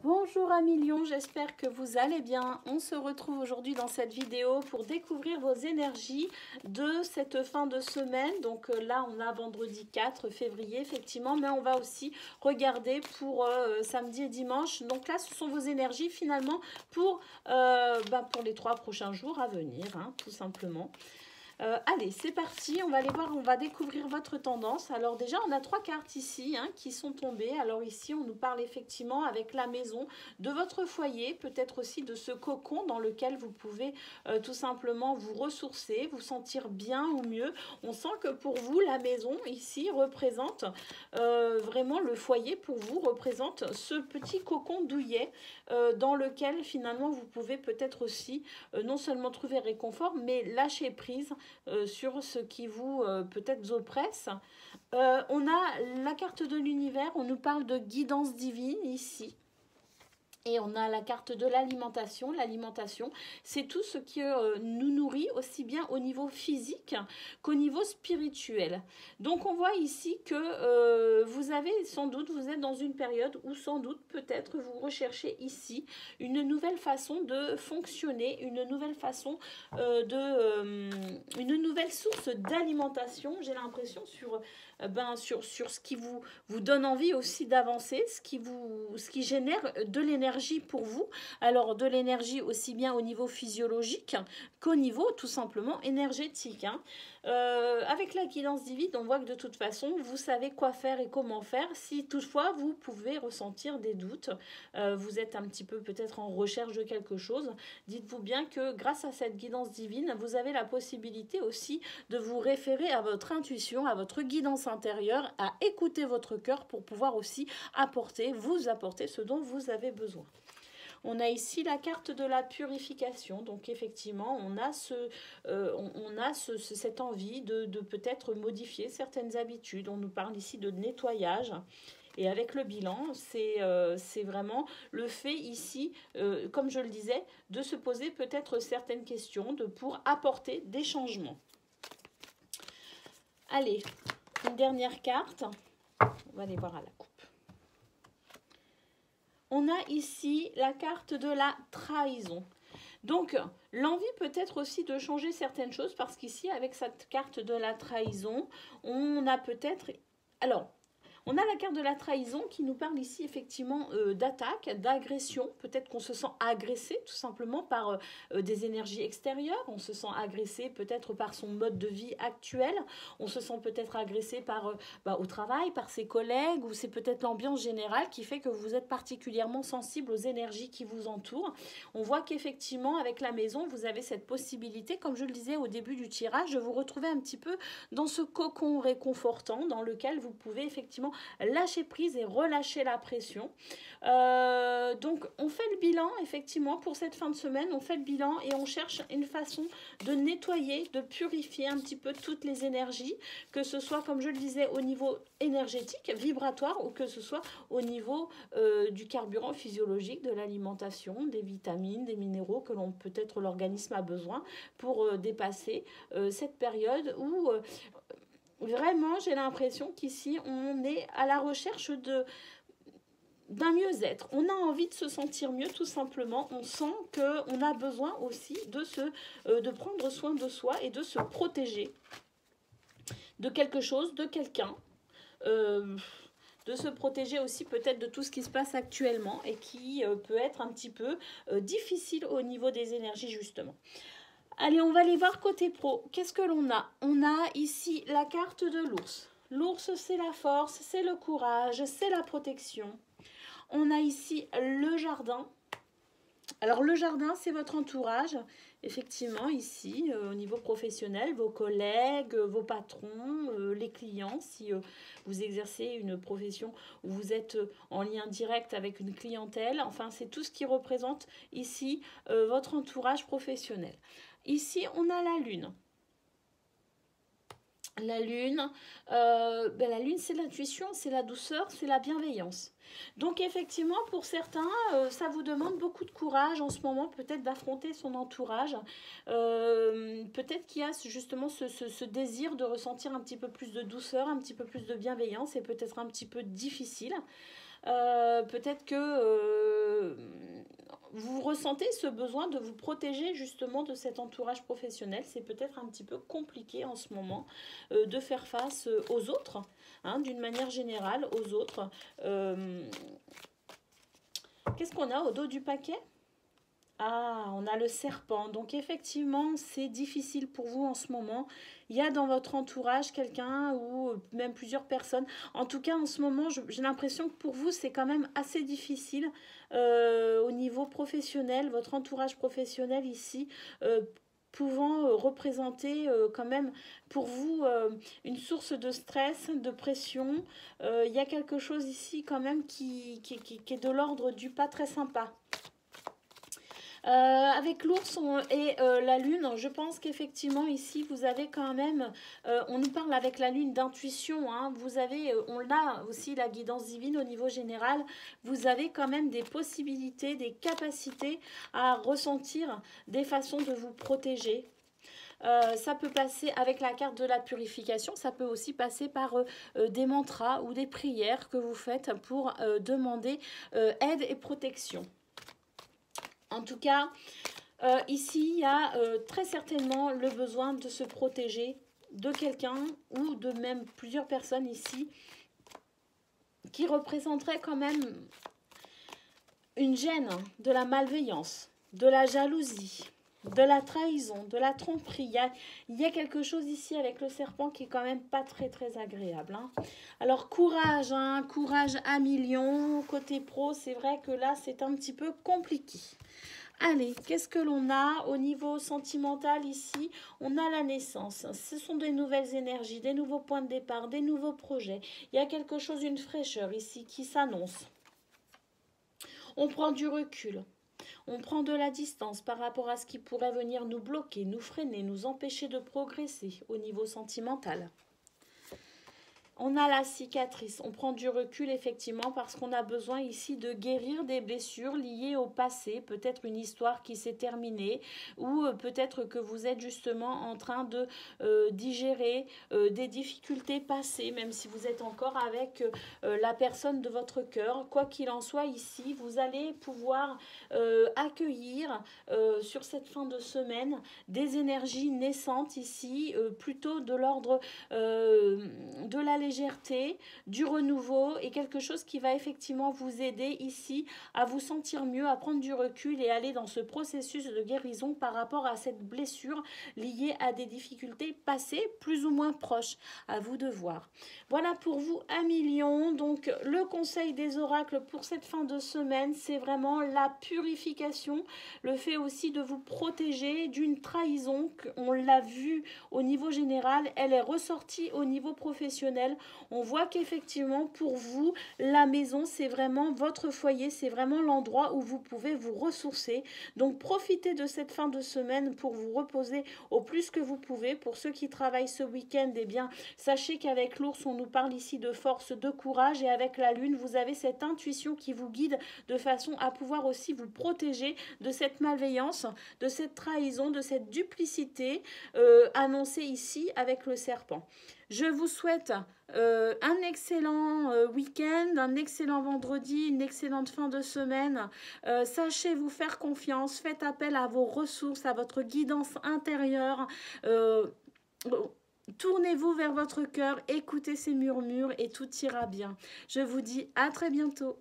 Bonjour amis Lions, j'espère que vous allez bien. On se retrouve aujourd'hui dans cette vidéo pour découvrir vos énergies de cette fin de semaine. Donc là, on a vendredi 4 février, effectivement, mais on va aussi regarder pour samedi et dimanche. Donc là, ce sont vos énergies finalement pour les 3 prochains jours à venir, hein, tout simplement. Allez, c'est parti, on va aller voir, on va découvrir votre tendance. Alors déjà, on a 3 cartes ici qui sont tombées. Alors ici, on nous parle effectivement avec la maison de votre foyer, peut-être aussi de ce cocon dans lequel vous pouvez tout simplement vous ressourcer, vous sentir bien ou mieux. On sent que pour vous, la maison ici représente vraiment le foyer pour vous, représente ce petit cocon douillet dans lequel finalement vous pouvez peut-être aussi non seulement trouver réconfort, mais lâcher prise sur ce qui vous peut-être oppresse. On a la carte de l'univers, on nous parle de guidance divine ici. Et on a la carte de l'alimentation. L'alimentation, c'est tout ce qui nous nourrit aussi bien au niveau physique qu'au niveau spirituel. Donc on voit ici que vous avez sans doute, vous êtes dans une période où sans doute peut-être vous recherchez ici une nouvelle façon de fonctionner, une nouvelle façon une nouvelle source d'alimentation. J'ai l'impression sur ce qui vous donne envie aussi d'avancer, ce qui génère de l'énergie pour vous. Alors de l'énergie aussi bien au niveau physiologique qu'au niveau tout simplement énergétique. Avec la guidance divine, on voit que de toute façon, vous savez quoi faire et comment faire. Si toutefois, vous pouvez ressentir des doutes, vous êtes un petit peu peut-être en recherche de quelque chose, dites-vous bien que grâce à cette guidance divine, vous avez la possibilité aussi de vous référer à votre intuition, à votre guidance intérieure, à écouter votre cœur pour pouvoir aussi vous apporter ce dont vous avez besoin. On a ici la carte de la purification. Donc effectivement, on a cette envie de peut-être modifier certaines habitudes. On nous parle ici de nettoyage. Et avec le bilan, c'est vraiment le fait ici, comme je le disais, de se poser peut-être certaines questions pour apporter des changements. Allez, une dernière carte. On va aller voir à la coupe. On a ici la carte de la trahison. Donc, l'envie peut-être aussi de changer certaines choses parce qu'ici, avec cette carte de la trahison, on a peut-être... Alors, on a la carte de la trahison qui nous parle ici effectivement d'attaque, d'agression. Peut-être qu'on se sent agressé tout simplement par des énergies extérieures. On se sent agressé peut-être par son mode de vie actuel. On se sent peut-être agressé par au travail, par ses collègues, ou c'est peut-être l'ambiance générale qui fait que vous êtes particulièrement sensible aux énergies qui vous entourent. On voit qu'effectivement avec la maison, vous avez cette possibilité, comme je le disais au début du tirage, de vous retrouver un petit peu dans ce cocon réconfortant dans lequel vous pouvez effectivement lâcher prise et relâcher la pression. Donc on fait le bilan effectivement pour cette fin de semaine, on fait le bilan et on cherche une façon de nettoyer, de purifier un petit peu toutes les énergies, que ce soit comme je le disais au niveau énergétique, vibratoire, ou que ce soit au niveau du carburant physiologique, de l'alimentation, des vitamines, des minéraux que peut-être l'organisme a besoin pour dépasser cette période où vraiment, j'ai l'impression qu'ici, on est à la recherche d'un mieux-être. On a envie de se sentir mieux, tout simplement. On sent qu'on a besoin aussi de prendre soin de soi et de se protéger de quelque chose, de quelqu'un. De se protéger aussi peut-être de tout ce qui se passe actuellement et qui peut être un petit peu difficile au niveau des énergies, justement. Allez, on va aller voir côté pro. Qu'est-ce que l'on a? On a ici la carte de l'ours. L'ours, c'est la force, c'est le courage, c'est la protection. On a ici le jardin. Alors, le jardin, c'est votre entourage. Effectivement, ici, au niveau professionnel, vos collègues, vos patrons, les clients, si vous exercez une profession où vous êtes en lien direct avec une clientèle. Enfin, c'est tout ce qui représente ici votre entourage professionnel. Ici, on a la lune. La lune, c'est l'intuition, c'est la douceur, c'est la bienveillance. Donc effectivement, pour certains, ça vous demande beaucoup de courage en ce moment, peut-être d'affronter son entourage. Peut-être qu'il y a justement ce désir de ressentir un petit peu plus de douceur, un petit peu plus de bienveillance, et peut-être un petit peu difficile. Peut-être que vous ressentez ce besoin de vous protéger justement de cet entourage professionnel. C'est peut-être un petit peu compliqué en ce moment de faire face aux autres, hein, d'une manière générale, aux autres. Qu'est-ce qu'on a au dos du paquet? Ah, on a le serpent. Donc effectivement, c'est difficile pour vous en ce moment. Il y a dans votre entourage quelqu'un ou même plusieurs personnes. En tout cas, en ce moment, j'ai l'impression que pour vous, c'est quand même assez difficile au niveau professionnel. Votre entourage professionnel ici pouvant représenter quand même pour vous une source de stress, de pression. Il y a quelque chose ici quand même qui est de l'ordre du pas très sympa. Avec l'ours et la lune, je pense qu'effectivement ici vous avez quand même, on nous parle avec la lune d'intuition, hein, vous avez, on a aussi la guidance divine au niveau général, vous avez quand même des possibilités, des capacités à ressentir des façons de vous protéger. Ça peut passer avec la carte de la purification, ça peut aussi passer par des mantras ou des prières que vous faites pour demander aide et protection. En tout cas, ici, il y a très certainement le besoin de se protéger de quelqu'un ou de même plusieurs personnes ici qui représenteraient quand même une gêne, de la malveillance, de la jalousie, de la trahison, de la tromperie. Il y a quelque chose ici avec le serpent qui est quand même pas très très agréable. Hein. Alors courage, hein, courage à millions. Côté pro, c'est vrai que là, c'est un petit peu compliqué. Allez, qu'est-ce que l'on a au niveau sentimental ici? On a la naissance. Ce sont des nouvelles énergies, des nouveaux points de départ, des nouveaux projets. Il y a quelque chose, une fraîcheur ici qui s'annonce. On prend du recul. On prend de la distance par rapport à ce qui pourrait venir nous bloquer, nous freiner, nous empêcher de progresser au niveau sentimental. On a la cicatrice, on prend du recul effectivement parce qu'on a besoin ici de guérir des blessures liées au passé, peut-être une histoire qui s'est terminée ou peut-être que vous êtes justement en train de digérer des difficultés passées, même si vous êtes encore avec la personne de votre cœur. Quoi qu'il en soit ici, vous allez pouvoir accueillir sur cette fin de semaine des énergies naissantes ici, plutôt de l'ordre de la légèreté, du renouveau et quelque chose qui va effectivement vous aider ici à vous sentir mieux, à prendre du recul et aller dans ce processus de guérison par rapport à cette blessure liée à des difficultés passées plus ou moins proches. À vous de voir. Voilà pour vous 1 million. Donc le conseil des oracles pour cette fin de semaine, c'est vraiment la purification, le fait aussi de vous protéger d'une trahison. On l'a vu au niveau général, elle est ressortie au niveau professionnel. On voit qu'effectivement pour vous, la maison, c'est vraiment votre foyer, c'est vraiment l'endroit où vous pouvez vous ressourcer. Donc profitez de cette fin de semaine pour vous reposer au plus que vous pouvez. Pour ceux qui travaillent ce week-end, eh bien, sachez qu'avec l'ours, on nous parle ici de force, de courage, et avec la lune, vous avez cette intuition qui vous guide de façon à pouvoir aussi vous protéger de cette malveillance, de cette trahison, de cette duplicité annoncée ici avec le serpent. Je vous souhaite un excellent week-end, un excellent vendredi, une excellente fin de semaine. Sachez vous faire confiance, faites appel à vos ressources, à votre guidance intérieure. Tournez-vous vers votre cœur, écoutez ces murmures et tout ira bien. Je vous dis à très bientôt.